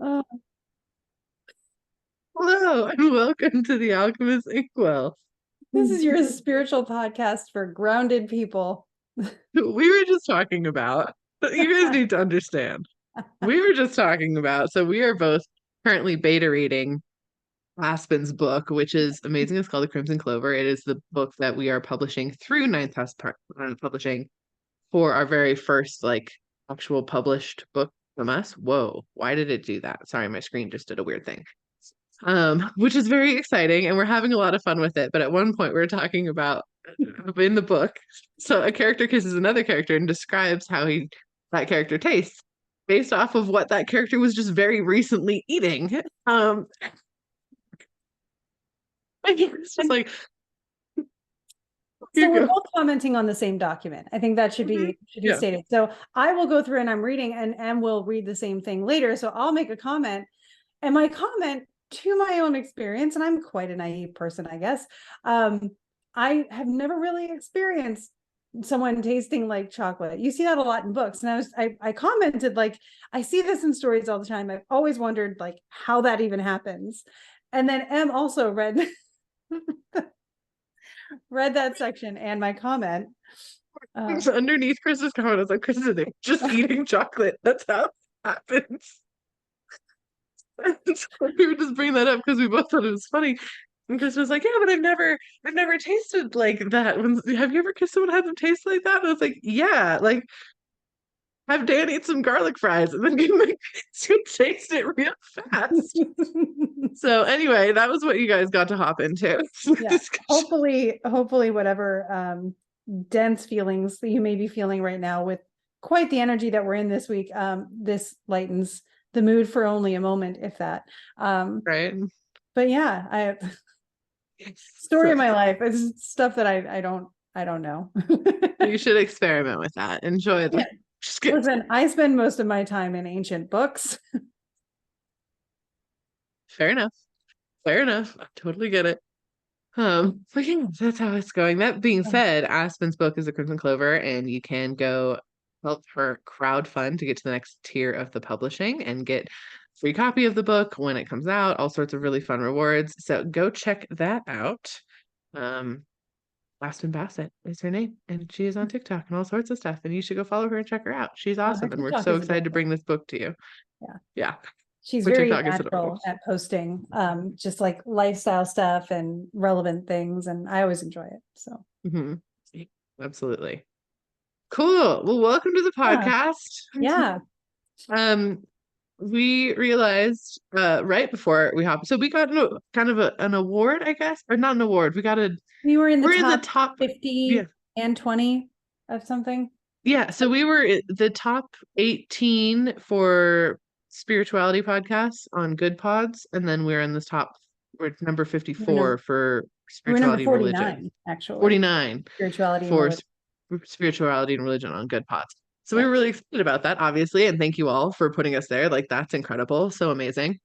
Oh, Hello and welcome to the Alchemists Inkwell. this is your spiritual podcast for grounded people. We were just talking about, you guys need to understand. We were just talking about, so we are both currently beta reading Aspen's book, which is amazing. It's called The Crimson Clover. It is the book that we are publishing through Ninth House Publishing for our very first actual published book from us. Whoa, why did it do that? Sorry, my screen just did a weird thing. Which is very exciting, and we're having a lot of fun with it. But at one point, we are talking about in the book, so a character kisses another character and describes how that character tastes based off of what that character was just very recently eating. It's just like So we're both commenting on the same document. I think that should be yeah. stated. So I will go through and I'm reading, and we'll read the same thing later. So I'll make a comment, and my comment to my own experience, and I'm quite a naive person, I guess. I have never really experienced someone tasting like chocolate. You see that a lot in books. And I commented, like, I see this in stories all the time. I've always wondered like how that even happens. And then Em also read that section and my comment. So underneath Chris's comment, I was like, Chris is just eating chocolate. That's how it happens. So we were just bringing that up because we both thought it was funny. And Chris was like, "Yeah, but I've never tasted like that. Have you ever kissed someone who had them taste like that?" And I was like, "Yeah, like have Dan eat some garlic fries and then give him to taste it real fast." So anyway, that was what you guys got to hop into. Yeah. Hopefully whatever dense feelings that you may be feeling right now with quite the energy that we're in this week, this lightens the mood for only a moment, if that. Right. But yeah, story of my life. It's stuff that I don't know. You should experiment with that. Enjoy them. Yeah. Listen, I spend most of my time in ancient books. Fair enough. Fair enough. I totally get it. But yeah, that's how it's going. That being said, Aspen's book is The Crimson Clover, and you can go help her crowdfund to get to the next tier of the publishing and get free copy of the book when it comes out, all sorts of really fun rewards. So go check that out. Um, Aspen Bassett is her name, and she is on TikTok and all sorts of stuff. And you should go follow her and check her out. She's awesome, and we're so excited to bring this book to you. Yeah. Yeah. She's Her very TikTok is natural adorable. at posting just like lifestyle stuff and relevant things, and I always enjoy it. So Absolutely. Cool. Well, welcome to the podcast. yeah. We realized right before we hopped, so we got kind of an award, I guess, or not an award. We were in we're the in the top top 50 and 20 of something. Yeah, so we were the top 18 for spirituality podcasts on Good Pods, and then we're in the top, we're number 54 for We were number spirituality and 49, religion. actually. 49 Spirituality and for religion. spirituality and religion on Good Pods. So we were really excited about that, obviously, and thank you all for putting us there. Like that's incredible, so amazing.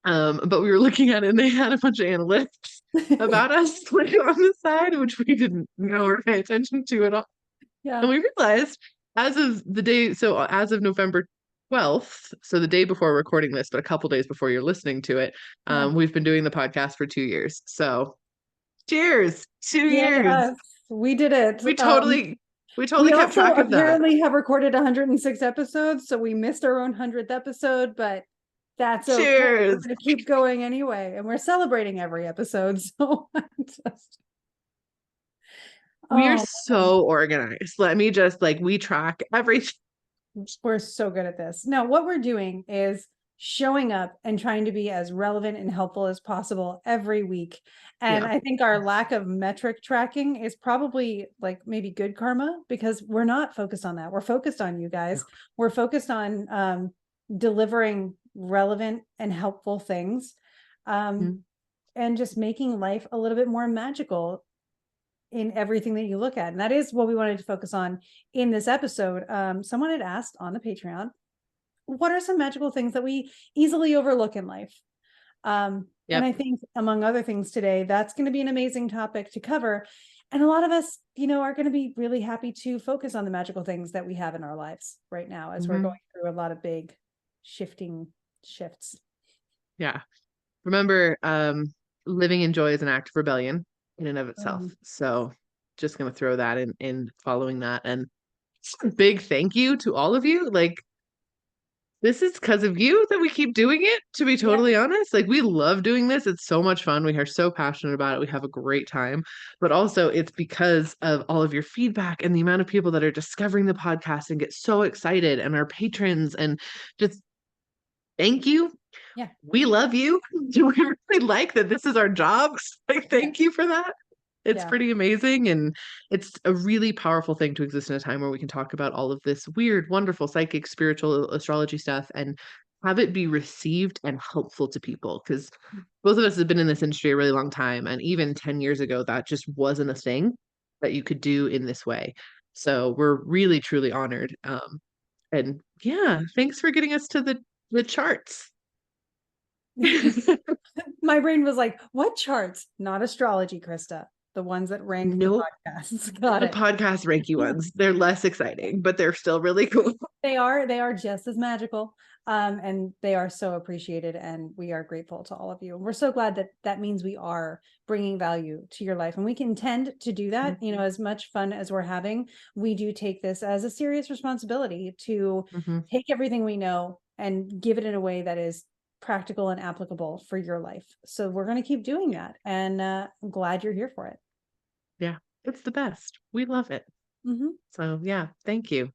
But we were looking at it and they had a bunch of analytics about us like on the side, which we didn't know or pay attention to at all. Yeah. And we realized as of as of November 12th, so the day before recording this, but a couple days before you're listening to it, we've been doing the podcast for 2 years. So cheers, 2 years. We did it. We totally kept track of that. Apparently have recorded 106 episodes, so we missed our own 100th episode, but that's okay. Cheers. We're gonna keep going anyway, and we're celebrating every episode. So we are so organized. Let me just we track everything. We're so good at this. Now, what we're doing is showing up and trying to be as relevant and helpful as possible every week. And I think our lack of metric tracking is probably like maybe good karma, because we're not focused on that. We're focused on you guys. We're focused on delivering relevant and helpful things, and just making life a little bit more magical in everything that you look at. And that is what we wanted to focus on in this episode. Someone had asked on the Patreon, what are some magical things that we easily overlook in life? And I think among other things today, that's going to be an amazing topic to cover. And a lot of us, are going to be really happy to focus on the magical things that we have in our lives right now, as we're going through a lot of big shifting shifts. Yeah. Remember, living in joy is an act of rebellion in and of itself. So just going to throw that in following that. And big thank you to all of you. Like, this is because of you that we keep doing it, to be totally honest. Like, we love doing this. It's so much fun. We are so passionate about it. We have a great time. But also, it's because of all of your feedback and the amount of people that are discovering the podcast and get so excited, and our patrons, and just thank you. Yeah. We love you. We really like that this is our job. Like, thank you for that. It's pretty amazing. And it's a really powerful thing to exist in a time where we can talk about all of this weird, wonderful, psychic, spiritual, astrology stuff and have it be received and helpful to people. Because both of us have been in this industry a really long time. And even 10 years ago, that just wasn't a thing that you could do in this way. So we're really, truly honored. And yeah, thanks for getting us to the charts. My brain was like, what charts? Not astrology, Krista. The ones that rank the podcasts. Got it. The podcast ranky ones. They're less exciting, but they're still really cool. They are just as magical. And they are so appreciated, and we are grateful to all of you. And we're so glad that that means we are bringing value to your life, and we can intend to do that. You know, as much fun as we're having, we do take this as a serious responsibility to take everything we know and give it in a way that is practical and applicable for your life. So we're going to keep doing that, and I'm glad you're here for it. Yeah, it's the best. We love it. So yeah, thank you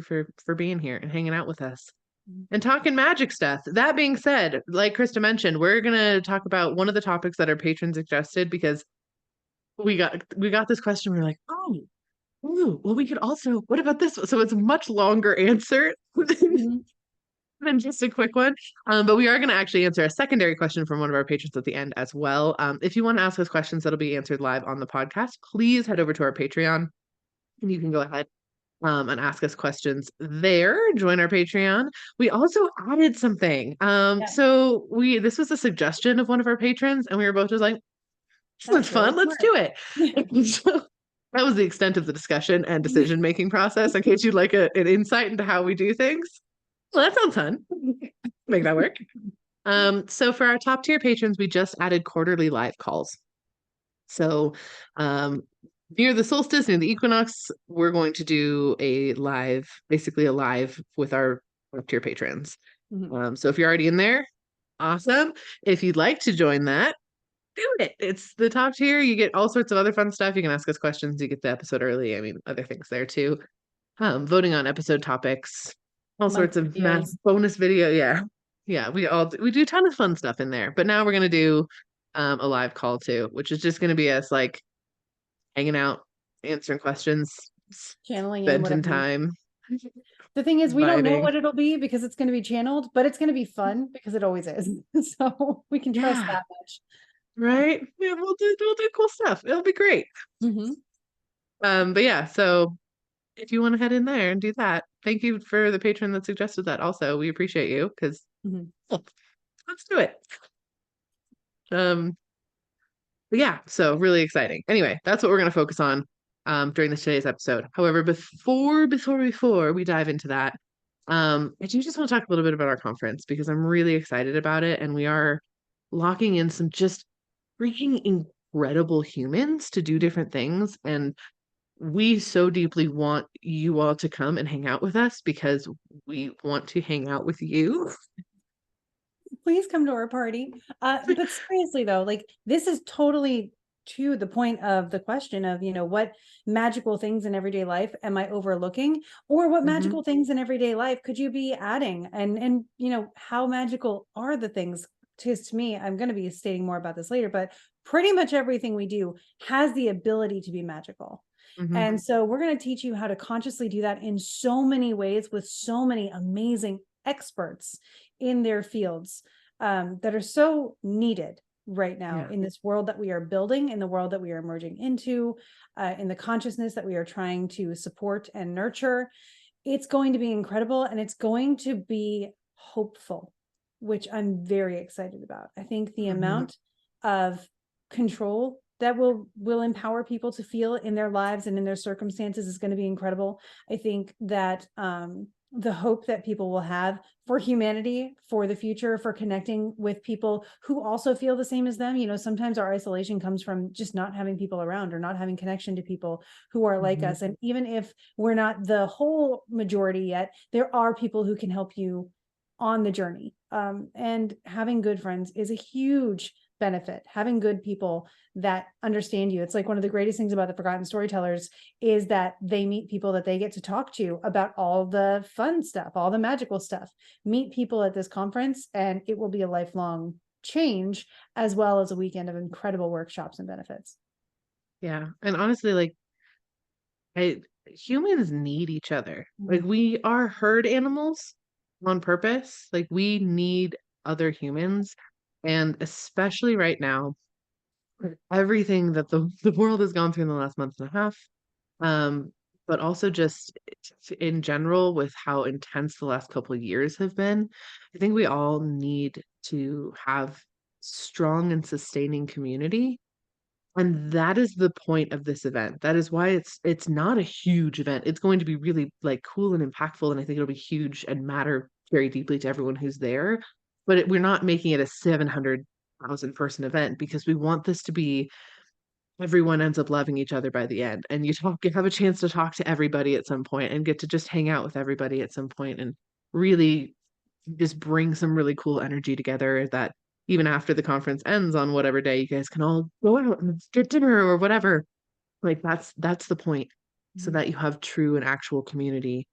for being here and hanging out with us and talking magic stuff. That being said, like Krista mentioned, we're gonna talk about one of the topics that our patrons suggested, because we got this question. We were like, oh, ooh, well, we could also, what about this? So it's a much longer answer than just a quick one. But we are going to actually answer a secondary question from one of our patrons at the end as well. If you want to ask us questions that'll be answered live on the podcast, please head over to our Patreon, and you can go ahead and ask us questions there. Join our Patreon. We also added something. So this was a suggestion of one of our patrons, and we were both just like, that's fun. Let's do it. So that was the extent of the discussion and decision-making process. In case you'd like an insight into how we do things. Well, that sounds fun. Make that work. So for our top tier patrons, we just added quarterly live calls. So near the solstice, near the equinox, we're going to do basically a live with our top tier patrons. So if you're already in there, awesome. If you'd like to join that, do it. It's the top tier. You get all sorts of other fun stuff. You can ask us questions. You get the episode early. I mean, other things there too. Voting on episode topics, all sorts of bonus video. Yeah. We do a ton of fun stuff in there. But now we're gonna do a live call too, which is just gonna be us like hanging out, answering questions, channeling spending time. The thing is, we don't know what it'll be because it's going to be channeled, but it's going to be fun because it always is. So we can trust that much. Right? Yeah, we'll do cool stuff. It'll be great. But yeah, so if you want to head in there and do that, thank you for the patron that suggested that. Also, we appreciate you, because let's do it. But yeah, so really exciting. Anyway, that's what we're going to focus on during today's episode. However, before we dive into that, I do just want to talk a little bit about our conference, because I'm really excited about it, and we are locking in some just freaking incredible humans to do different things, and we so deeply want you all to come and hang out with us, because we want to hang out with you. Please come to our party. But seriously though, like, this is totally to the point of the question of, what magical things in everyday life am I overlooking, or what magical things in everyday life could you be adding? And how magical are the things? To me, I'm going to be stating more about this later, but pretty much everything we do has the ability to be magical. And so we're going to teach you how to consciously do that in so many ways, with so many amazing experts in their fields that are so needed right now in this world that we are building, in the world that we are emerging into, in the consciousness that we are trying to support and nurture. It's going to be incredible, and it's going to be hopeful, which I'm very excited about. I think the amount of control that will empower people to feel in their lives and in their circumstances is going to be incredible. I think that the hope that people will have for humanity, for the future, for connecting with people who also feel the same as them. You know, sometimes our isolation comes from just not having people around or not having connection to people who are like us. And even if we're not the whole majority yet, there are people who can help you on the journey. And having good friends is a huge benefit. Having good people that understand you. It's like one of the greatest things about the Forgotten Storytellers is that they meet people that they get to talk to about all the fun stuff, all the magical stuff. Meet people at this conference, and it will be a lifelong change, as well as a weekend of incredible workshops and benefits. Yeah. And honestly, like, humans need each other. Like, Mhm. we are herd animals on purpose. Like, we need other humans. And especially right now, with everything that the world has gone through in the last month and a half, but also just in general with how intense the last couple of years have been, I think we all need to have strong and sustaining community. And that is the point of this event. That is why it's not a huge event. It's going to be really like cool and impactful, and I think it'll be huge and matter very deeply to everyone who's there. But we're not making it a 700,000 person event because we want this to be everyone ends up loving each other by the end. And you have a chance to talk to everybody at some point and get to just hang out with everybody at some point and really just bring some really cool energy together that even after the conference ends on whatever day, you guys can all go out and get dinner or whatever. Like that's the point, so Mhm. that you have true and actual community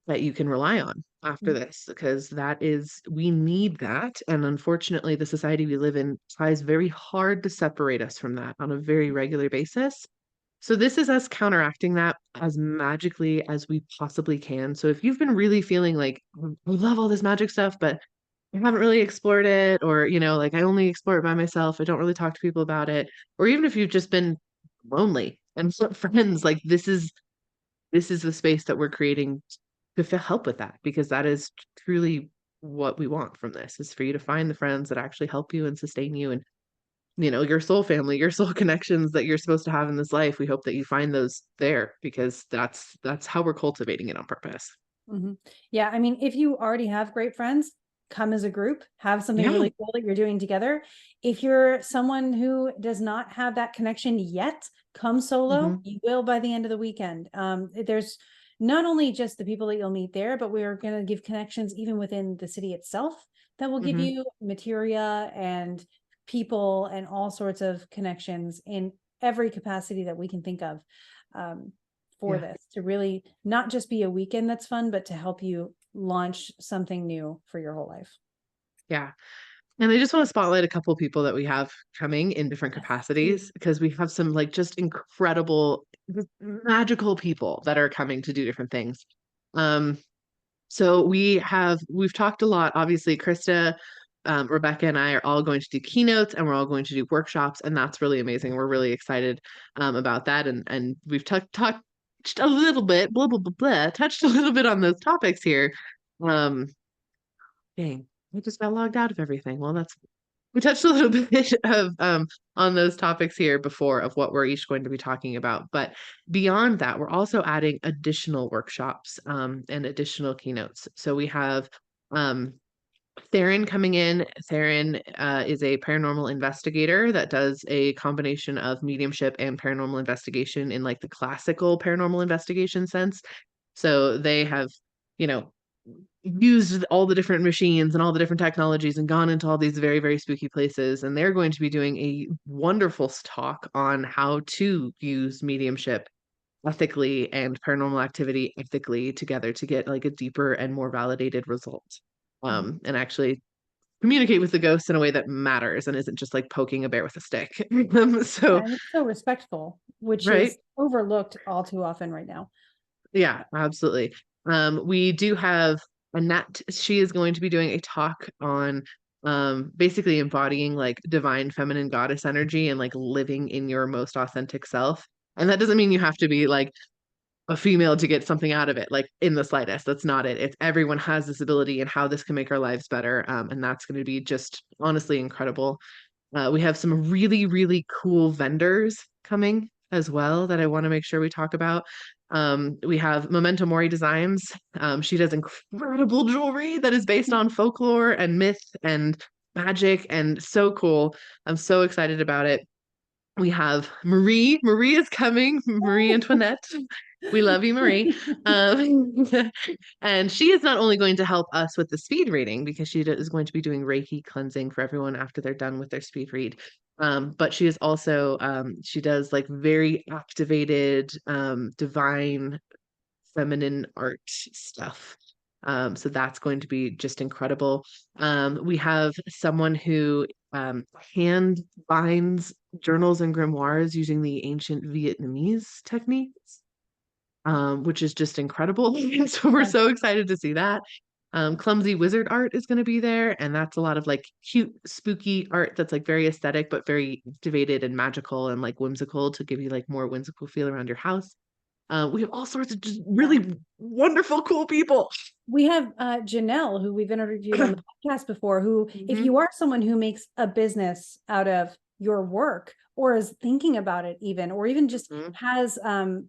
that you can rely on after this, because that is, we need that. And unfortunately, the society we live in tries very hard to separate us from that on a very regular basis. So this is us counteracting that as magically as we possibly can. So if you've been really feeling like, I love all this magic stuff, but I haven't really explored it, or, like I only explore it by myself, I don't really talk to people about it, or even if you've just been lonely and friends, like this is the space that we're creating to help with that, because that is truly what we want from this, is for you to find the friends that actually help you and sustain you, and your soul family, your soul connections that you're supposed to have in this life. We hope that you find those there, because that's how we're cultivating it on purpose. Mhm. Yeah, I mean, if you already have great friends, come as a group, have something Yeah. really cool that you're doing together. If you're someone who does not have that connection yet, come solo. Hmm. You will by the end of the weekend. There's not only just the people that you'll meet there, but we are going to give connections even within the city itself that will give Hmm. you materia and people and all sorts of connections in every capacity that we can think of. Um, for Yeah. this to really not just be a weekend that's fun, but to help you launch something new for your whole life. Yeah. And I just want to spotlight a couple people that we have coming in different Yes, please. capacities, because we have some like just incredible, just magical people that are coming to do different things. Um, so we've talked a lot. Obviously, Krista, Rebecca, and I are all going to do keynotes, and we're all going to do workshops, and that's really amazing. We're really excited about that, and we've talked a little bit, blah blah blah blah, touched a little bit on those topics here. Um, Dang, I just got logged out of everything. Well, we touched a little bit of on those topics here before, of what we're each going to be talking about. But beyond that, we're also adding additional workshops and additional keynotes. So we have um, Theron coming in. Theron is a paranormal investigator that does a combination of mediumship and paranormal investigation in like the classical paranormal investigation sense. So they have, you know, used all the different machines and all the different technologies and gone into all these very, very spooky places. And they're going to be doing a wonderful talk on how to use mediumship ethically and paranormal activity ethically together to get like a deeper and more validated result. Mhm. And actually communicate with the ghosts in a way that matters and isn't just like poking a bear with a stick. Yeah, So, and it's so respectful, which right. is overlooked all too often right now. Yeah, absolutely. We do have Annette. She is going to be doing a talk on basically embodying like divine feminine goddess energy and like living in your most authentic self. And that doesn't mean you have to be like a female to get something out of it, like in the slightest. That's not it. It's everyone has this ability and how this can make our lives better. And that's going to be just honestly incredible. We have some really, really cool vendors coming. as well that I want to make sure we talk about. We have Memento Mori Designs. She does incredible jewelry that is based on folklore and myth and magic, and so cool. I'm so excited about it. We have Marie. Marie is coming. Marie Antoinette. We love you, Marie. Um, and she is not only going to help us with the speed reading because she is going to be doing Reiki cleansing for everyone after they're done with their speed read. But she is also she does like very activated, divine feminine art stuff. So that's going to be just incredible. We have someone who hand binds journals and grimoires using the ancient Vietnamese techniques, which is just incredible. So we're so excited to see that. Clumsy wizard art is going to be there, and that's a lot of like cute, spooky art that's like very aesthetic, but very activated and magical and like whimsical to give you like more whimsical feel around your house. We have all sorts of just really wonderful, cool people. We have Janelle, who we've interviewed on the podcast before, who, if Mhm. you are someone who makes a business out of your work or is thinking about it even, or even just Mhm. has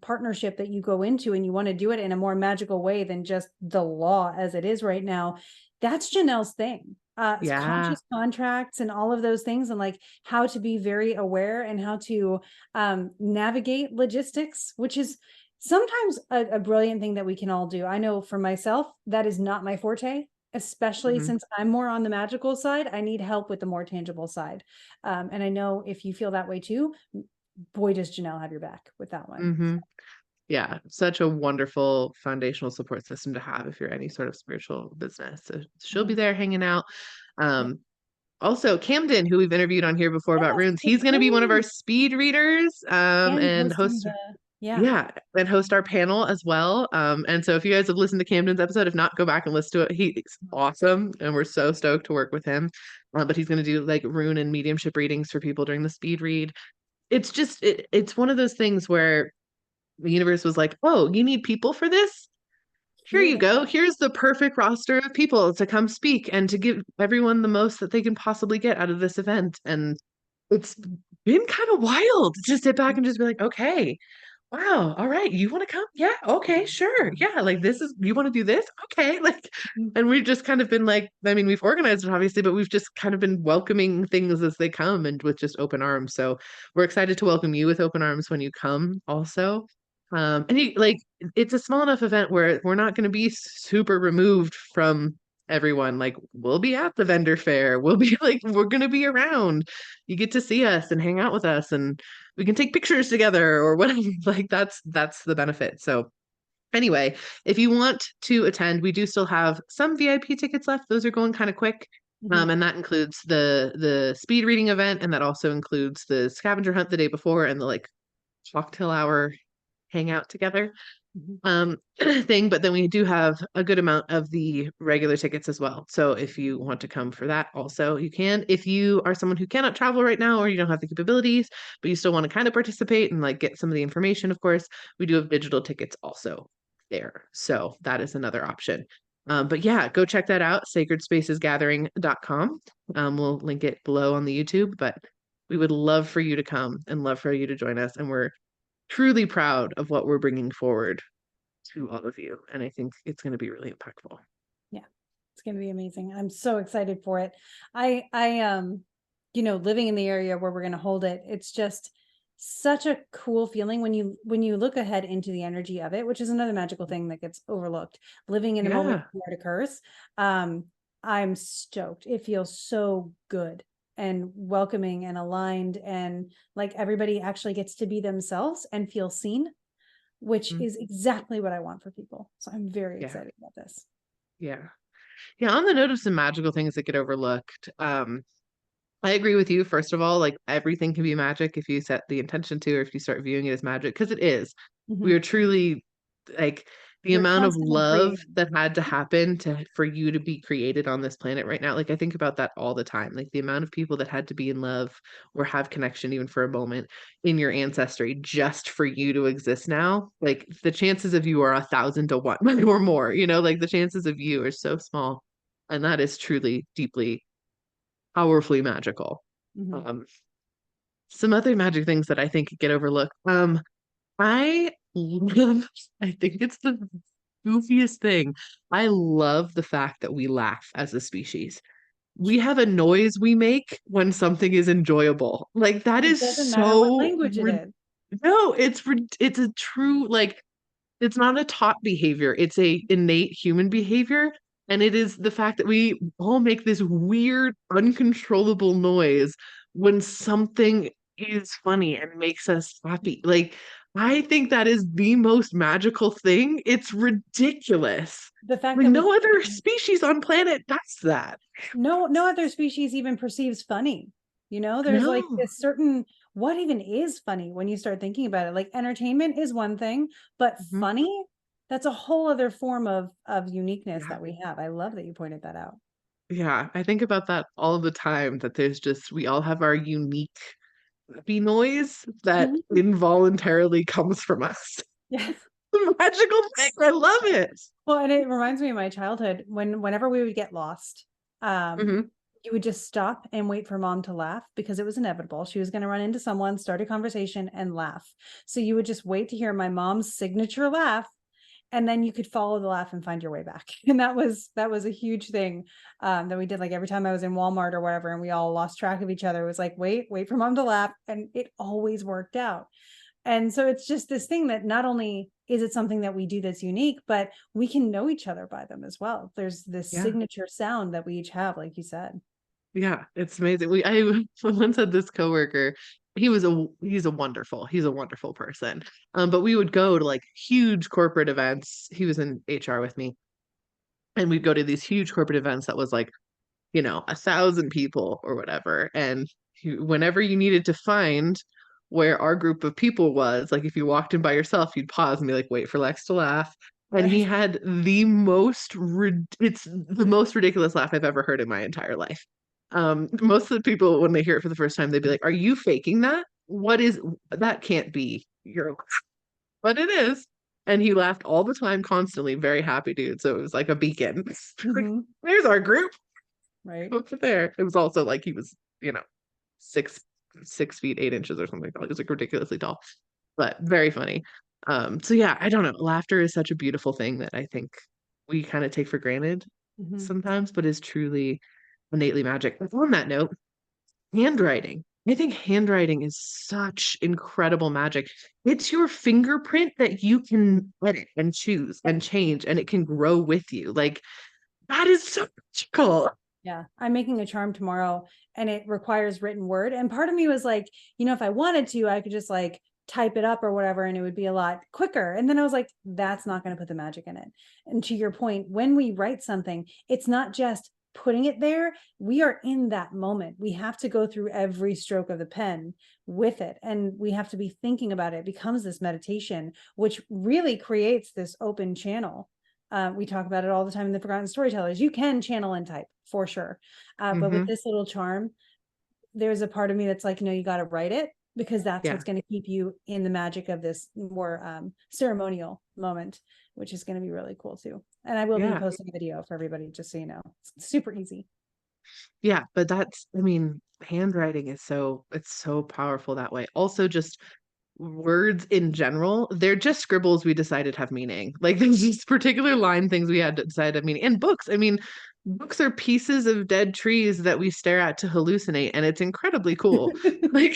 partnership that you go into and you want to do it in a more magical way than just the law as it is right now, that's Janelle's thing. It's Yeah. conscious contracts and all of those things, and like how to be very aware and how to navigate logistics, which is sometimes a brilliant thing that we can all do. I know for myself, that is not my forte, especially Mhm. since I'm more on the magical side. I need help with the more tangible side. And I know if you feel that way too, boy, does Janelle have your back with that one. Mhm. Yeah, such a wonderful foundational support system to have if you're any sort of spiritual business. So she'll be Mhm. there hanging out. Yep. Um, Also, Camden, who we've interviewed on here before about Yes, runes, with he's going to be one of our Ruth speed readers, and and hosting host, the, yeah. yeah, and host our panel as well. And so if you guys have listened to Camden's episode, if not, go back and listen to it. He's awesome, and we're so stoked to work with him. But he's going to do like rune and mediumship readings for people during the speed read. It's just it's one of those things where the universe was like, "Oh, you need people for this? Here Here you they go. are. Here's the perfect roster of people to come speak and to give everyone the most that they can possibly get out of this event." And it's been kind of wild to sit back and just be like, okay, wow, all right, you want to come? Yeah, okay, sure. Yeah, like this is, you want to do this? Okay. Like, Mhm. and we've just kind of been like, I mean, we've organized it obviously, but we've just kind of been welcoming things as they come and with just open arms. So we're excited to welcome you with open arms when you come also. And you like, it's a small enough event where we're not going to be super removed from everyone. Like, we'll be at the vendor fair. We'll be like, we're going to be around. You get to see us and hang out with us, and we can take pictures together or whatever. Like that's the benefit. So anyway, if you want to attend, we do still have some VIP tickets left. Those are going kind of quick. Mhm. And that includes the speed reading event, and that also includes the scavenger hunt the day before and the like cocktail hour hangout together Mhm. thing. But then we do have a good amount of the regular tickets as well. So if you want to come for that also, you can. If you are someone who cannot travel right now or you don't have the capabilities, but you still want to kind of participate and like get some of the information, of course, we do have digital tickets also there. So that is another option. But yeah, go check that out, sacredspacesgathering.com. We'll link it below on the YouTube, but we would love for you to come and love for you to join us. And we're truly proud of what we're bringing forward to all of you. And I think it's going to be really impactful. Yeah, it's going to be amazing. I'm so excited for it. I you know, living in the area where we're going to hold it, it's just such a cool feeling when you look ahead into the energy of it, which is another magical thing that gets overlooked. Living in the moment Yeah. where it occurs, I'm stoked. It feels so good and welcoming and aligned, and like everybody actually gets to be themselves and feel seen, which Mm, is exactly what I want for people. So I'm very yeah. excited about this. Yeah. Yeah. On the note of some magical things that get overlooked, I agree with you. First of all, like everything can be magic if you set the intention to, or if you start viewing it as magic, because it is. We Mhm. are truly like the You're amount of constantly love creating. that had to happen to for you to be created on this planet right now. Like I think about that all the time. Like the amount of people that had to be in love or have connection even for a moment in your ancestry just for you to exist now. Like the chances of you are 1,000 to 1 or more, like the chances of you are so small. And that is truly deeply powerfully magical. Mhm. Um, Some other magic things that I think get overlooked. I love, I think it's the goofiest thing. I love the fact that we laugh as a species. We have a noise we make when something is enjoyable. Like that It is doesn't matter what so language it is. no, it's a true like it's not a taught behavior. It's a innate human behavior. And it is the fact that we all make this weird, uncontrollable noise when something is funny and makes us happy. Like, I think that is the most magical thing. It's ridiculous. The fact Like, that we no other can, species on planet does that. no other species even perceives funny. There's like No. this certain, what even is funny when you start thinking about it? Like entertainment is one thing, but Mhm. funny, that's a whole other form of uniqueness Yeah. that we have. I love that you pointed that out. Yeah. I think about that all the time, that there's just, we all have our unique happy noise that Mhm. involuntarily comes from us. Yes. Magical thing. I love it. Well, and it reminds me of my childhood whenever we would get lost, Hmm. you would just stop and wait for mom to laugh because it was inevitable. She was going to run into someone, start a conversation, and laugh. So you would just wait to hear my mom's signature laugh, and then you could follow the laugh and find your way back. And that was a huge thing that we did. Like every time I was in Walmart or wherever, and we all lost track of each other, it was like wait for mom to laugh, and it always worked out. And so it's just this thing that not only is it something that we do that's unique, but we can know each other by them as well. There's this Yeah. signature sound that we each have, like you said. Yeah. It's amazing. I once had this coworker. He's a wonderful person. But we would go to like huge corporate events. He was in HR with me, and we'd go to these huge corporate events that was like, 1,000 people or whatever. And whenever you needed to find where our group of people was, like if you walked in by yourself, you'd pause and be like, wait for Lex to laugh. And he Right. had it's the most ridiculous laugh I've ever heard in my entire life. Most of the people, when they hear it for the first time, they'd be like, are you faking that? What is that? Can't be your laugh. But it is. And he laughed all the time, constantly, very happy dude. So it was like a beacon. Hmm. There's our group Right. over there. It was also like he was, six 6 feet 8 inches or something like that. He was like ridiculously tall, but very funny. So yeah, I don't know. Laughter is such a beautiful thing that I think we kind of take for granted Hmm. sometimes, but is truly innately magic. But on that note, handwriting. I think handwriting is such incredible magic. It's your fingerprint that you can edit and choose Yep. and change, and it can grow with you. Like that is so magical. Yeah. I'm making a charm tomorrow, and it requires written word. And part of me was like, if I wanted to, I could just like type it up or whatever, and it would be a lot quicker. And then I was like, that's not going to put the magic in it. And to your point, when we write something, it's not just putting it there. We are in that moment. We have to go through every stroke of the pen with it. And we have to be thinking about it. It becomes this meditation, which really creates this open channel. We talk about it all the time in the Forgotten Storytellers. You can channel and type for sure. But with Hmm. this little charm, there's a part of me that's like, no, you got to write it, because that's Yeah. what's going to keep you in the magic of this more ceremonial moment, which is going to be really cool too. And I will be Yeah. posting a video for everybody, just so you know. It's super easy. Yeah, but I mean, handwriting is it's so powerful that way. Also, just words in general, they're just scribbles we decided have meaning. Like there's these particular line things we had to decide have meaning. And books, I mean, books are pieces of dead trees that we stare at to hallucinate, and it's incredibly cool. Like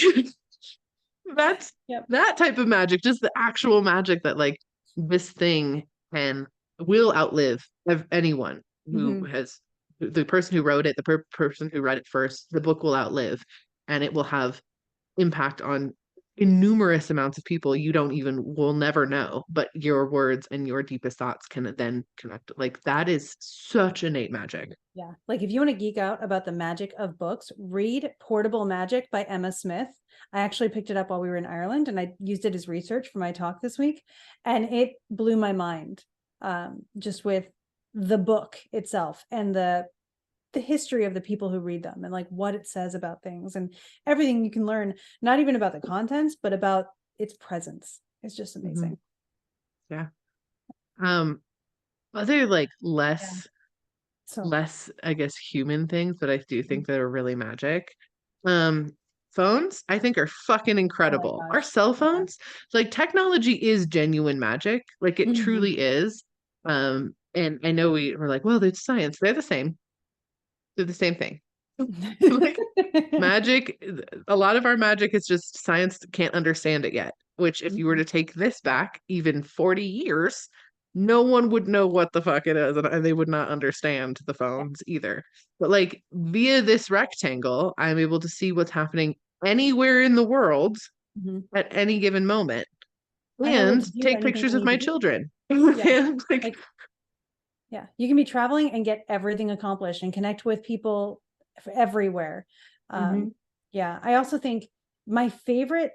that's Yep. that type of magic, just the actual magic that like this thing can will outlive anyone who Hmm. has the person who wrote it, the person who read it first, the book will outlive, and it will have impact on innumerous amounts of people you don't even will never know, but your words and your deepest thoughts can then connect. Like that is such innate magic. Yeah. Like if you want to geek out about the magic of books, read Portable Magic by Emma Smith. I actually picked it up while we were in Ireland, and I used it as research for my talk this week. And it blew my mind, just with the book itself and the history of the people who read them, and like what it says about things and everything you can learn, not even about the contents, but about its presence. It's just Mhm. amazing. Yeah. Um, other like Yeah. So less, I guess, human things, but I do think that are really magic. Um, phones, I think, are fucking Oh my incredible. Our gosh. cell Yeah. phones, like technology is genuine magic. Like it Mhm. truly is. And I know we're like, well, it's science. They're the same. They're the same thing. Like magic, a lot of our magic is just science can't understand it yet. Which, if you were to take this back even 40 years, no one would know what the fuck it is, and they would not understand the Yeah. phones either. But like via this rectangle, I'm able to see what's happening anywhere in the world Mhm. at any given moment I know what and to do, take anything I pictures of need to my do. children. Yeah. And like, Like, yeah, you can be traveling and get everything accomplished and connect with people everywhere. mhm, Yeah, I also think my favorite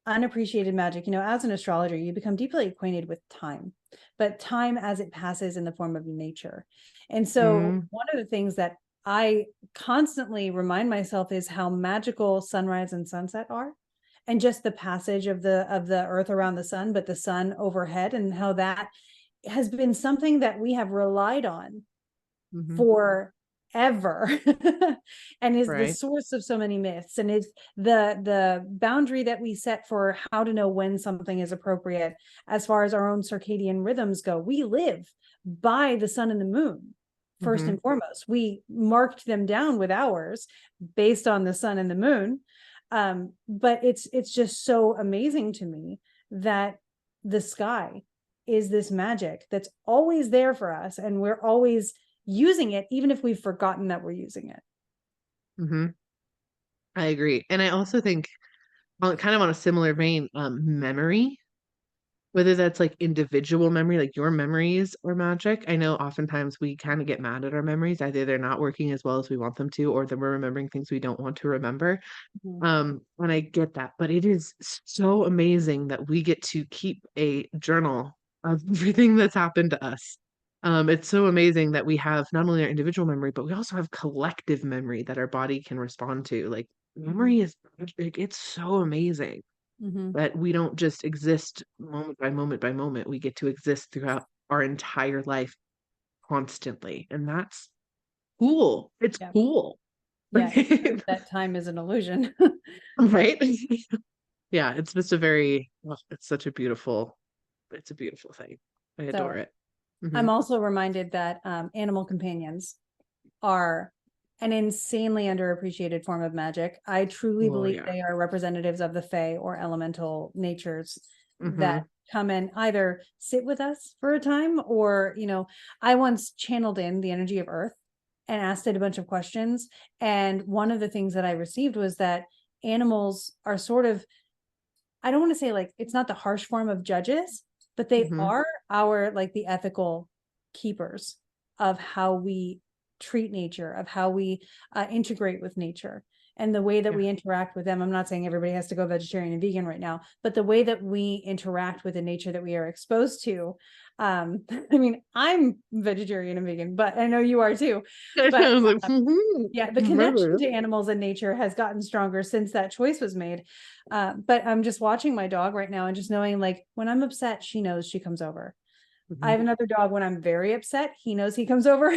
unappreciated magic, as an astrologer, you become deeply acquainted with time, but time as it passes in the form of nature. And so, mm, one of the things that I constantly remind myself is how magical sunrise and sunset are, and just the passage of the earth around the sun, but the sun overhead, and how that has been something that we have relied on mhm, forever and is the right. source of so many myths, and is the boundary that we set for how to know when something is appropriate. As far as our own circadian rhythms go, we live by the sun and the moon. First Mhm, and foremost, we marked them down with hours based on the sun and the moon. But it's just so amazing to me that the sky is this magic that's always there for us, and we're always using it, even if we've forgotten that we're using it. mhm. I agree. And I also think, kind of on a similar vein, memory, whether that's like individual memory, like your memories or magic. I know oftentimes we kind of get mad at our memories. Either they're not working as well as we want them to, or that we're remembering things we don't want to remember. Mhm. And I get that, but it is so amazing that we get to keep a journal of everything that's happened to us. It's so amazing that we have not only our individual memory, but we also have collective memory that our body can respond to. Like Mhm. memory is like, it's so amazing Mhm. that we don't just exist moment by moment by moment. We get to exist throughout our entire life constantly. And that's cool. It's Yeah. cool. Yeah. It's proof that time is an illusion. Right? Yeah, it's just a very, well, it's a beautiful thing. I adore So it. Hmm. I'm also reminded that animal companions are an insanely underappreciated form of magic. I truly Oh believe yeah. they are representatives of the Fae or elemental natures that Hmm. come and either sit with us for a time, or, I once channeled in the energy of Earth and asked it a bunch of questions. And one of the things that I received was that animals are sort of, I don't want to say like it's not the harsh form of judges, but they Hmm. are our, like, the ethical keepers of how we treat nature, of how we integrate with nature, and the way that Yeah. we interact with them. I'm not saying everybody has to go vegetarian and vegan right now, but the way that we interact with the nature that we are exposed to. I mean, I'm vegetarian and vegan, but I know you are too. I But was like, yeah, the connection remember. to animals and nature has gotten stronger since that choice was made. But I'm just watching my dog right now and just knowing, like, when I'm upset, she knows she comes over. I Mhm. have another dog. When I'm very upset, he knows he comes over.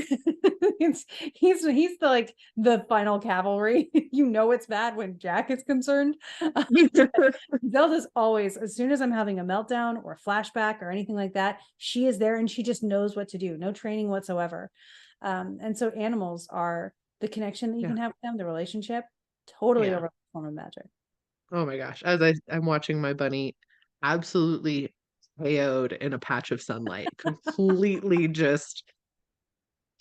He's the, like, the final cavalry. It's bad when Jack is concerned. Zelda's always, as soon as I'm having a meltdown or a flashback or anything like that, she is there and she just knows what to do. No training whatsoever. And so animals are the connection that you Yeah. can have with them, the relationship, totally Yeah. over the form of magic. Oh my gosh. I'm watching my bunny absolutely KO'd in a patch of sunlight, completely just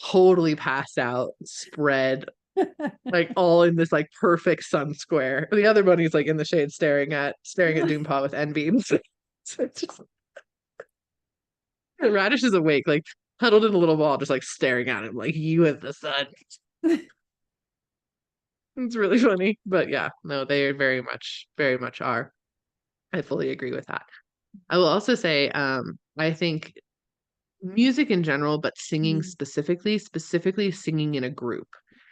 totally passed out, spread, like all in this like perfect sun square. The other bunny's like in the shade staring at Doompaw with envy. So it's just, and Radish is awake, like huddled in a little ball, just like staring at him, like you and the sun. It's really funny. But yeah, no, they very much are. I fully agree with that. I will also say, I think music in general, but singing Mhm. specifically singing in a group.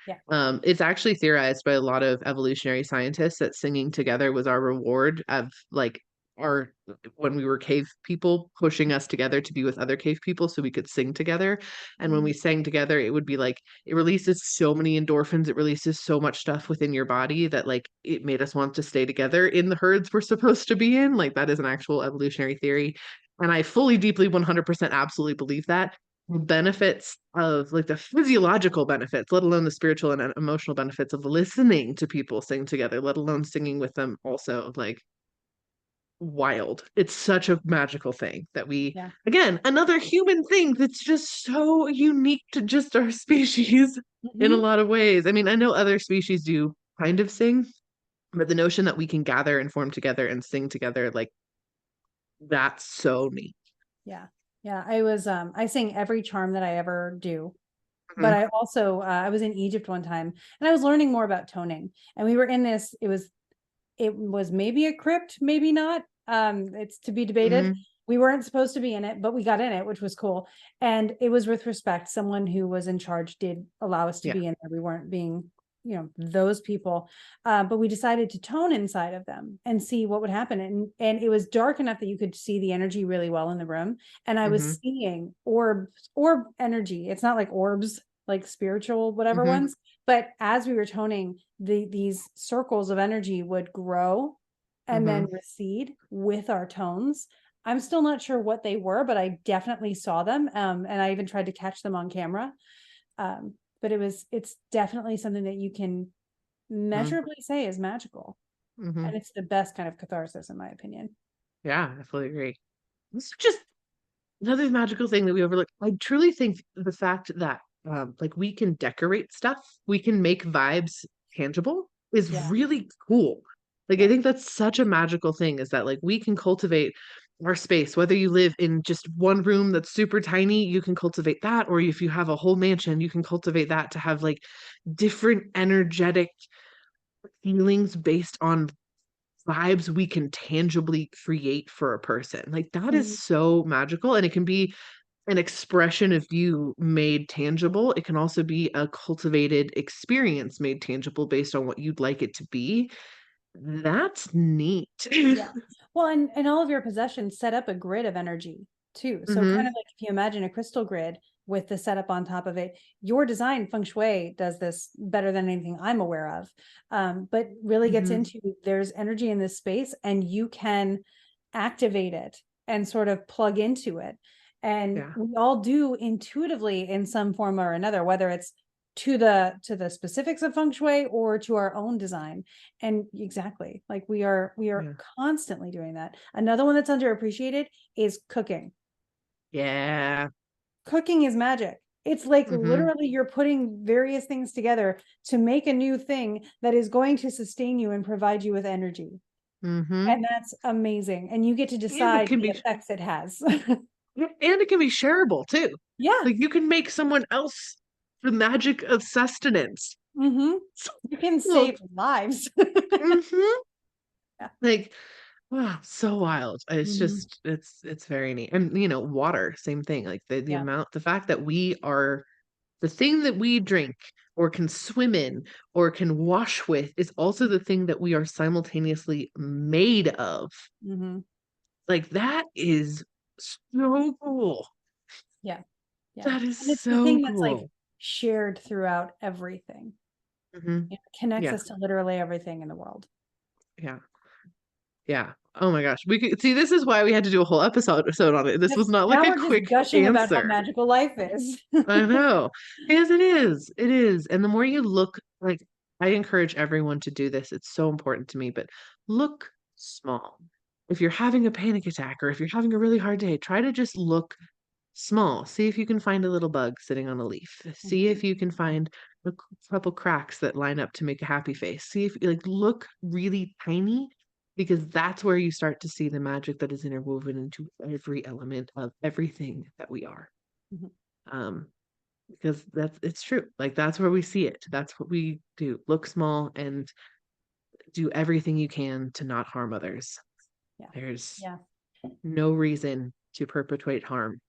Yeah. It's actually theorized by a lot of evolutionary scientists that singing together was our reward of like when we were cave people, pushing us together to be with other cave people so we could sing together. And when we sang together, it would be like it releases so many endorphins, it releases so much stuff within your body that like it made us want to stay together in the herds we're supposed to be in. Like that is an actual evolutionary theory. And I fully, deeply, 100% absolutely believe that. The benefits of like the physiological benefits, let alone the spiritual and emotional benefits of listening to people sing together, let alone singing with them also, like wild. It's such a magical thing that we, Yeah. again, another human thing that's just so unique to just our species in a lot of ways. I mean, I know other species do kind of sing, but the notion that we can gather and form together and sing together, like that's so neat. Yeah. Yeah. I sing every charm that I ever do. But Mhm. I also, I was in Egypt one time and I was learning more about toning, and we were in this, it was maybe a crypt, maybe not. It's to be debated. Mhm. We weren't supposed to be in it, but we got in it, which was cool. And it was with respect. Someone who was in charge did allow us to Yeah. be in there. We weren't being, those people. But we decided to tone inside of them and see what would happen. And it was dark enough that you could see the energy really well in the room. And I was Mhm. seeing orb energy. It's not like orbs, like spiritual, whatever Mhm. ones. But as we were toning, these circles of energy would grow and then Mhm. recede with our tones. I'm still not sure what they were, but I definitely saw them. And I even tried to catch them on camera. But it's definitely something that you can Mhm. measurably say is magical. Mhm. And it's the best kind of catharsis, in my opinion. Yeah, I fully agree. It's just another magical thing that we overlook. I truly think the fact that like we can decorate stuff, we can make vibes tangible is Yeah. really cool. Like I Yeah. think that's such a magical thing is that like we can cultivate our space, whether you live in just one room that's super tiny, you can cultivate that, or if you have a whole mansion, you can cultivate that to have like different energetic feelings based on vibes we can tangibly create for a person. Like that is Mhm. so magical. And it can be an expression of you made tangible. It can also be a cultivated experience made tangible based on what you'd like it to be. That's neat. Yeah. Well, and all of your possessions set up a grid of energy too. So kind Hmm. of like if you imagine a crystal grid with the setup on top of it, your design feng shui does this better than anything I'm aware of. But really gets Hmm. into there's energy in this space and you can activate it and sort of plug into it. And Yeah. we all do intuitively in some form or another, whether it's to the specifics of feng shui or to our own design. And exactly, like we are Yeah. constantly doing that. Another one that's underappreciated is cooking. Yeah. Cooking is magic. It's like Hmm. literally you're putting various things together to make a new thing that is going to sustain you and provide you with energy. Hmm. And that's amazing. And you get to And it decide can the be effects it has. shareable too. Yeah. Like you can make someone else the magic of sustenance. Hmm. So You can cool. save lives. Hmm. Yeah. Like, wow, so wild. It's Hmm. just it's very neat. And water, same thing. Like the Yeah. amount, the fact that we are the thing that we drink or can swim in or can wash with is also the thing that we are simultaneously made of. Hmm. Like that is so cool. Yeah. Yeah. That is And it's the so thing that's like cool. shared throughout everything. Hmm. It connects Yeah, us to literally everything in the world. yeah, yeah. Oh my gosh. We could see this is why we had to do a whole episode on it. This was not like Now a we're just quick gushing about how answer. magical life is. I know. Yes, it is. It is. And the more you look, like, I encourage everyone to do this. It's so important to me, but look small. If you're having a panic attack or if you're having a really hard day, try to just look small. See if you can find a little bug sitting on a leaf. See Mhm. if you can find a couple cracks that line up to make a happy face. See if, like, look really tiny because that's where you start to see the magic that is interwoven into every element of everything that we are. Mhm. Um, because it's true. Like that's where we see it. That's what we do. Look small and do everything you can to not harm others. Yeah. There's Yeah. no reason to perpetuate harm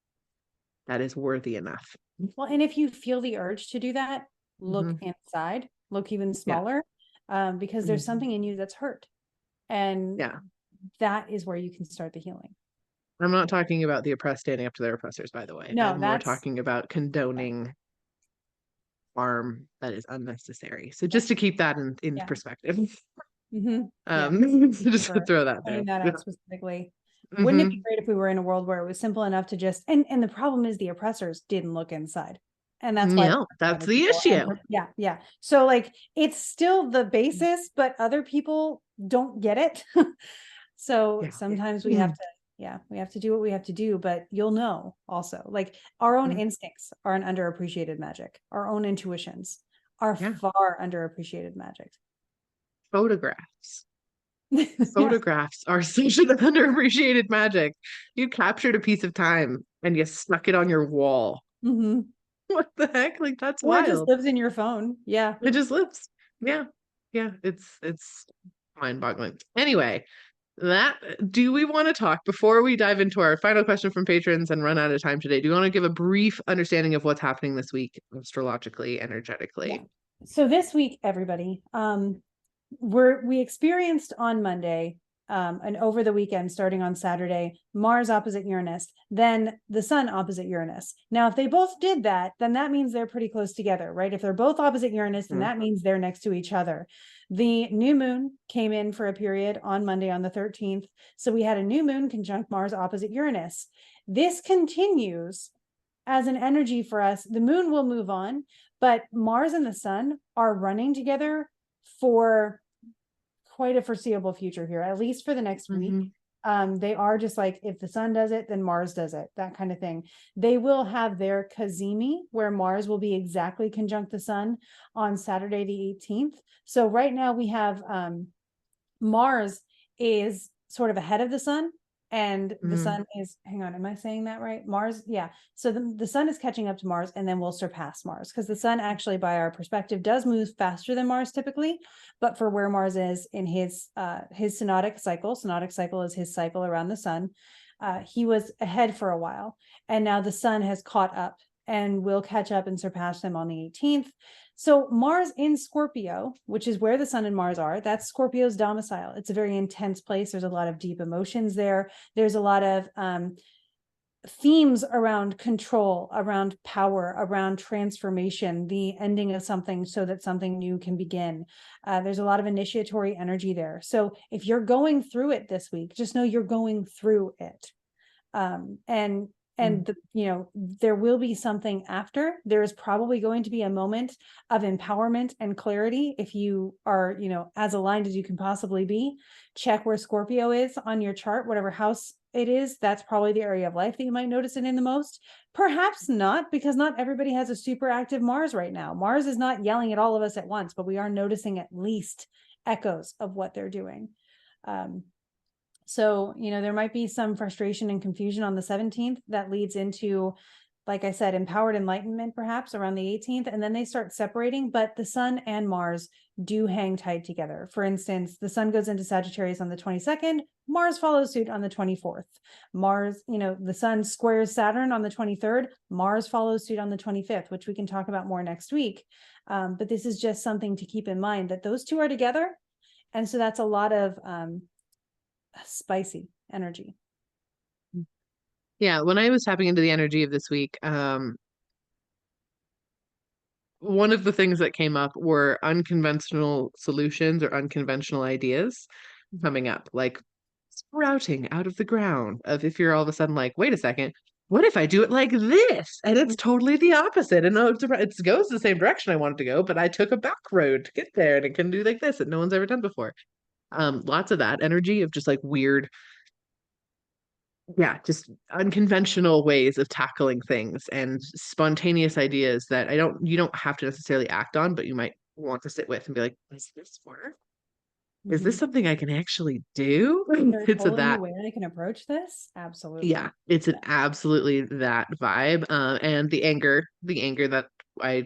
that is worthy enough. Well, and if you feel the urge to do that, look Hmm. inside, look even Yeah. smaller, because there's Mhm. something in you that's hurt. And Yeah. that is where you can start the healing. I'm not talking about the oppressed standing up to their oppressors, by the way. No, I'm more talking about condoning harm that is unnecessary. So just to keep that in perspective. Just to throw that there. Pointing that out specifically. Mm-hmm. Wouldn't it be great if we were in a world where it was simple enough to just, and the problem is the oppressors didn't look inside. And that's why that's the issue. Yeah. So like it's still the basis, but other people don't get it. So sometimes we have to do what we have to do, but you'll know also, like our own instincts are an underappreciated magic. Our own intuitions are far underappreciated magic. Photographs. Photographs are such an underappreciated magic. You captured a piece of time and you stuck it on your wall. What the heck? Like that's wild. It just lives in your phone. Yeah. It just lives. Yeah. It's mind-boggling. Anyway, do we want to talk before we dive into our final question from patrons and run out of time today? Do you want to give a brief understanding of what's happening this week astrologically, energetically? Yeah. So this week, everybody, we experienced on Monday and over the weekend, starting on Saturday, Mars opposite Uranus, then the Sun opposite Uranus. Now, if they both did that, then that means they're pretty close together, right? If they're both opposite Uranus, then that means they're next to each other. The new moon came in for a period on Monday on the 13th. So we had a new moon conjunct Mars opposite Uranus. This continues as an energy for us. The moon will move on, but Mars and the Sun are running together for quite a foreseeable future here, at least for the next week. They are just like, if the Sun does it, then Mars does it, that kind of thing. They will have their Cazimi, where Mars will be exactly conjunct the Sun on Saturday the 18th. So right now we have Mars is sort of ahead of the Sun, and the Sun is, hang on, am I saying that right? Mars, yeah. So the Sun is catching up to Mars, and then we'll surpass Mars, because the Sun actually, by our perspective, does move faster than Mars typically, but for where Mars is in his synodic cycle is his cycle around the Sun, he was ahead for a while, and now the Sun has caught up and will catch up and surpass him on the 18th. So Mars in Scorpio, which is where the Sun and Mars are, that's Scorpio's domicile. It's a very intense place. There's a lot of deep emotions there. There's a lot of themes around control, around power, around transformation, the ending of something so that something new can begin. There's a lot of initiatory energy there. So if you're going through it this week, just know you're going through it. There will be something after. There is probably going to be a moment of empowerment and clarity. If you are, as aligned as you can possibly be, check where Scorpio is on your chart, whatever house it is. That's probably the area of life that you might notice it in the most. Perhaps not, because not everybody has a super active Mars right now. Mars is not yelling at all of us at once, but we are noticing at least echoes of what they're doing. So, there might be some frustration and confusion on the 17th that leads into, like I said, empowered enlightenment, perhaps around the 18th, and then they start separating, but the Sun and Mars do hang tight together. For instance, the Sun goes into Sagittarius on the 22nd, Mars follows suit on the 24th. Mars, the Sun squares Saturn on the 23rd, Mars follows suit on the 25th, which we can talk about more next week. But this is just something to keep in mind, that those two are together. And so that's a lot of spicy energy. Yeah, when I was tapping into the energy of this week, one of the things that came up were unconventional solutions or unconventional ideas coming up, like sprouting out of the ground. Of if you're all of a sudden like, wait a second, what if I do it like this? And it's totally the opposite. And it goes the same direction I wanted to go, but I took a back road to get there, and it can do like this that no one's ever done before. Lots of that energy of just like weird, just unconventional ways of tackling things and spontaneous ideas that you don't have to necessarily act on, but you might want to sit with and be like, does this work? Is this something I can actually do? It's a totally new way I can approach this. Absolutely. Yeah, it's an absolutely that vibe. And the anger that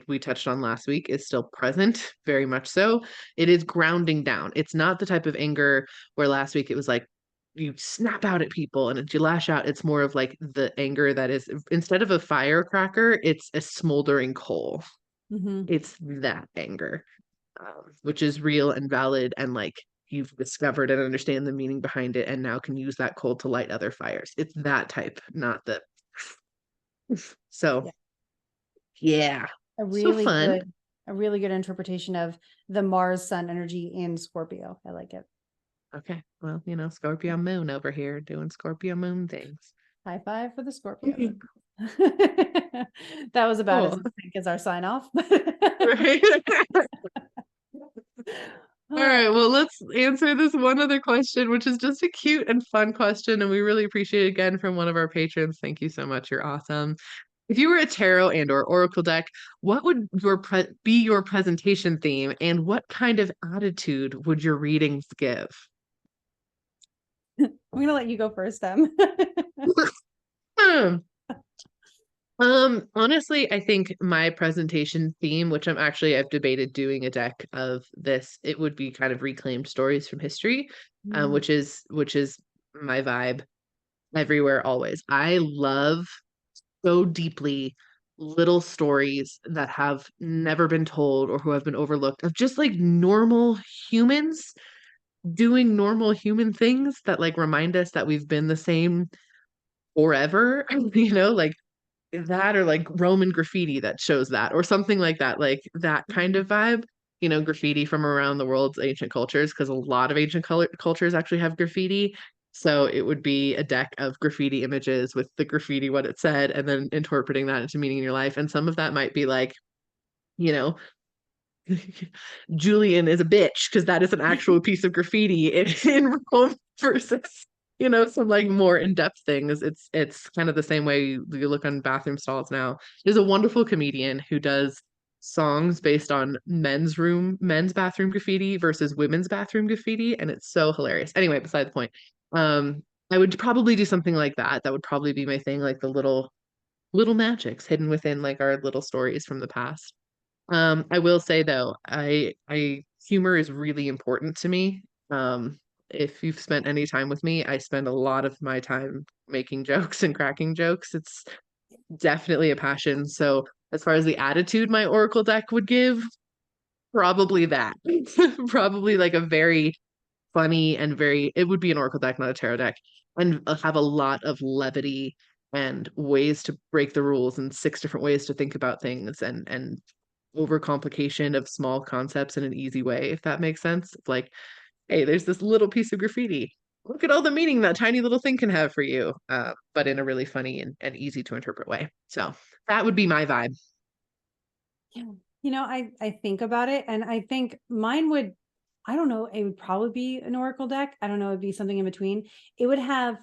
we touched on last week is still present, very much so. It is grounding down. It's not the type of anger where last week it was like you snap out at people and you lash out. It's more of like the anger that is, instead of a firecracker, it's a smoldering coal. It's that anger, which is real and valid and like you've discovered and understand the meaning behind it and now can use that cold to light other fires. It's that type, not the so Yeah. yeah. A So really fun. good, a really good interpretation of the Mars Sun energy in Scorpio. I like it. Okay. Well, Scorpio moon over here doing Scorpio moon things. High five for the Scorpio. That was about as Cool. in sync as our sign off. Right. All right, well, let's answer this one other question, which is just a cute and fun question, and we really appreciate it again from one of our patrons. Thank you so much. You're awesome. If you were a tarot and or oracle deck, what would be your presentation theme, and what kind of attitude would your readings give? I'm gonna let you go first, Em. Hmm. Honestly, I think my presentation theme, which I've debated doing a deck of this, it would be kind of reclaimed stories from history, which is my vibe everywhere, always. I love so deeply little stories that have never been told or who have been overlooked of just like normal humans doing normal human things that like remind us that we've been the same forever, like that, or like Roman graffiti that shows that, or something like that, like that kind of vibe. Graffiti from around the world's ancient cultures, because a lot of ancient cultures actually have graffiti. So it would be a deck of graffiti images with the graffiti, what it said, and then interpreting that into meaning in your life. And some of that might be like, you know, Julian is a bitch because that is an actual piece of graffiti in Rome versus some like more in-depth things. It's kind of the same way you look on bathroom stalls now. There's a wonderful comedian who does songs based on men's bathroom graffiti versus women's bathroom graffiti, and it's so hilarious. Anyway, beside the point. I would probably do something like that. That would probably be my thing, like the little magics hidden within like our little stories from the past. I will say though, I humor is really important to me. If you've spent any time with me, I spend a lot of my time making jokes and cracking jokes. It's definitely a passion. So as far as the attitude my Oracle deck would give, probably that. Probably like a very funny and it would be an Oracle deck, not a tarot deck, and have a lot of levity and ways to break the rules and six different ways to think about things and overcomplication of small concepts in an easy way, if that makes sense. It's like, hey, there's this little piece of graffiti. Look at all the meaning that tiny little thing can have for you, but in a really funny and easy to interpret way. So that would be my vibe. Yeah. I think about it, and I think mine would, I don't know, it would probably be an Oracle deck. I don't know, it'd be something in between. It would have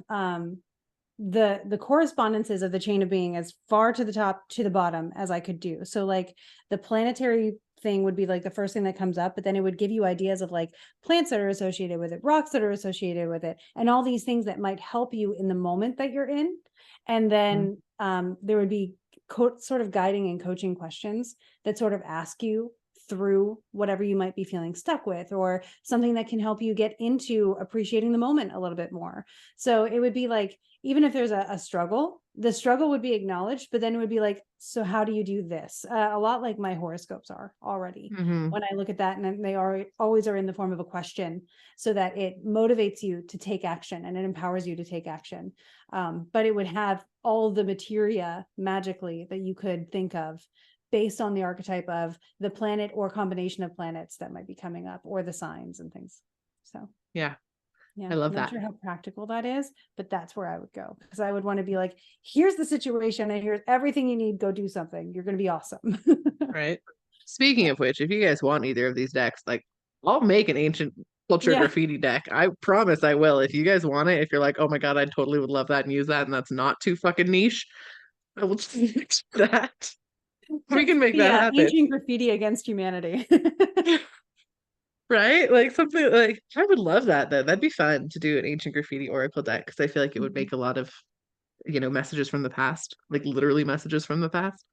the correspondences of the chain of being as far to the top to the bottom as I could do. So like the planetary thing would be like the first thing that comes up, but then it would give you ideas of like plants that are associated with it, rocks that are associated with it, and all these things that might help you in the moment that you're in. And then there would be sort of guiding and coaching questions that sort of ask you through whatever you might be feeling stuck with, or something that can help you get into appreciating the moment a little bit more. So it would be like, even if there's a struggle, the struggle would be acknowledged, but then it would be like, so how do you do this? A lot like my horoscopes are already. When I look at that, and they always are in the form of a question, so that it motivates you to take action and it empowers you to take action. But it would have all the materia magically that you could think of based on the archetype of the planet or combination of planets that might be coming up, or the signs and things. So Yeah, yeah, I love not that. sure how practical that is, but that's where I would go, because I would want to be like, here's the situation and here's everything you need, go do something, you're going to be awesome. Right. Speaking of which, if you guys want either of these decks, like I'll make an ancient culture Yeah, graffiti deck. I promise I will. If you guys want it, if you're like, oh my God, I totally would love that and use that, and that's not too fucking niche, I will just fix that. We can make that yeah, happen. ancient graffiti against humanity. Right? Like something like I would love that though. That'd be fun to do an ancient graffiti oracle deck because I feel like it would make a lot of, messages from the past, like literally messages from the past.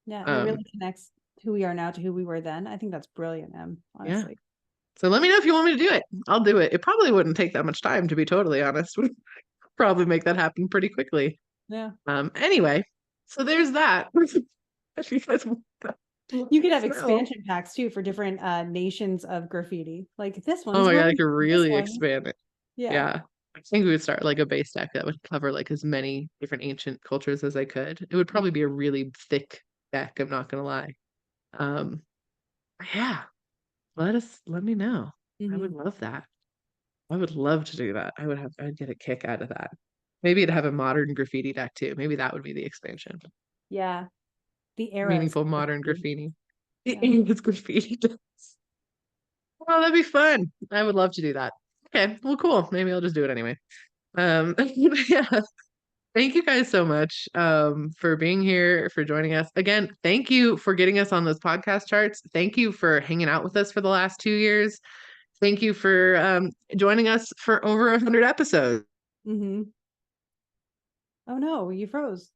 Yeah, and it Um, really connects who we are now to who we were then. I think that's brilliant, Em, yeah. honestly. So let me know if you want me to do it. I'll do it. It probably wouldn't take that much time, to be totally honest. Would probably make that happen pretty quickly. Yeah. Anyway, so there's that. If you guys want that. You could have So- expansion packs too for different nations of graffiti. Like this Oh one's my God, I really could this really one. expand it. Yeah. Yeah. I think we would start like a base deck that would cover like as many different ancient cultures as I could. It would probably be a really thick deck, I'm not gonna lie. Um, yeah, let me know. I would Mhm. love that. I would love to do that. I'd get a kick out of that. Maybe it'd have a modern graffiti deck too. Maybe that would be the expansion. Yeah. The eras. Meaningful of modern graffiti. graffiti. Yeah. It's graffiti decks. Oh, that'd be fun. I would love to do that. Okay, well, cool. Maybe I'll just do it anyway. Yeah. Thank you guys so much for being here, for joining us. Again, thank you for getting us on those podcast charts. Thank you for hanging out with us for the last 2 years. Thank you for joining us for over 100 episodes. Mm-hmm. Oh no, you froze.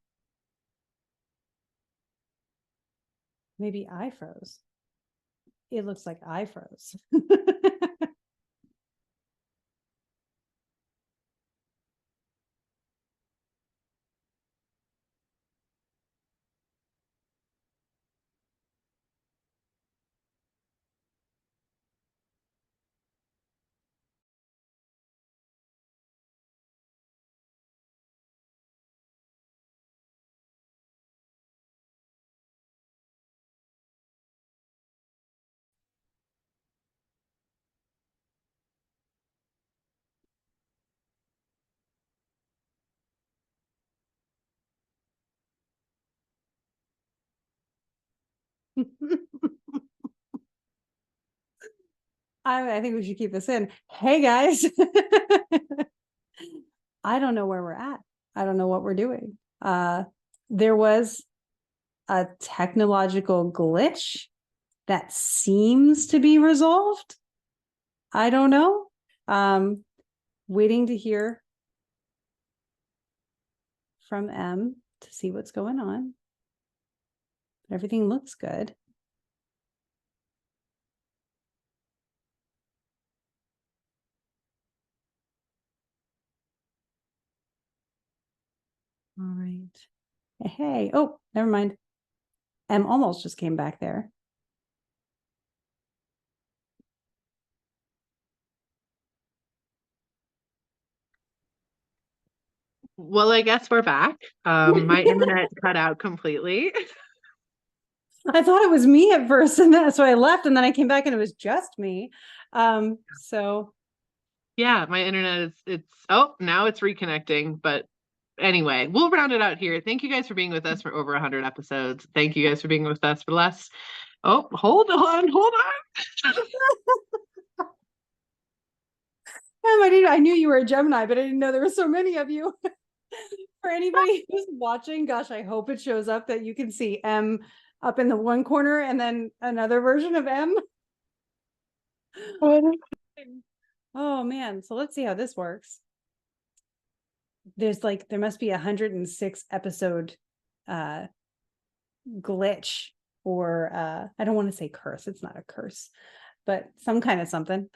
Maybe I froze. It looks like I froze. I think we should keep this in. Hey guys. I don't know where we're at. I don't know what we're doing. There was a technological glitch that seems to be resolved. I don't know. Waiting to hear from M to see what's going on. Everything looks good. All right. Hey, oh, never mind. M almost just came back there. Well, I guess we're back. My internet cut out completely. I thought it was me at first, and that's why I left, and then I came back and it was just me. So Yeah, my internet is now it's reconnecting, but anyway, we'll round it out here. Thank you guys for being with us for over 100 episodes. Thank you guys for being with us for less. Oh, hold on. I knew you were a Gemini, but I didn't know there were so many of you. For anybody who's watching, gosh, I hope it shows up that you can see M up in the one corner and then another version of M. Oh man, so let's see how this works. There must be 106 episode glitch, or I don't want to say curse, it's not a curse, but some kind of something.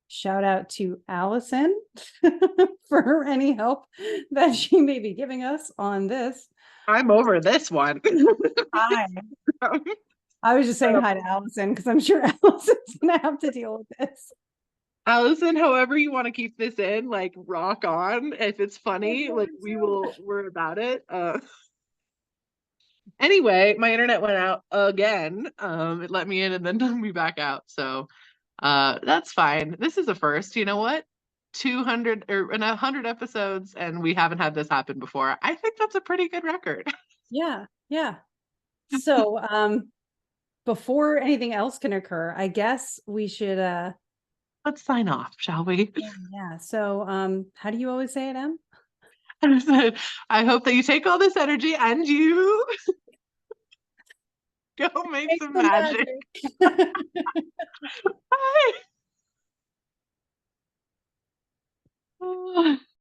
Shout out to Allison for any help that she may be giving us on this. I'm over this one. Hi. I was just saying hi to Allison because I'm sure Allison's gonna have to deal with this. Allison, however you want to keep this in, like rock on. If it's funny, like we're about it. Anyway, my internet went out again. It let me in and then took me back out. So that's fine. This is a first. You know what? 200 or 100 episodes and we haven't had this happen before. I think that's a pretty good record. Yeah, yeah. So before anything else can occur, I guess we should Let's sign off, shall we? yeah. So how do you always say it, Em? I hope that you take all this energy and you go make some magic. Bye.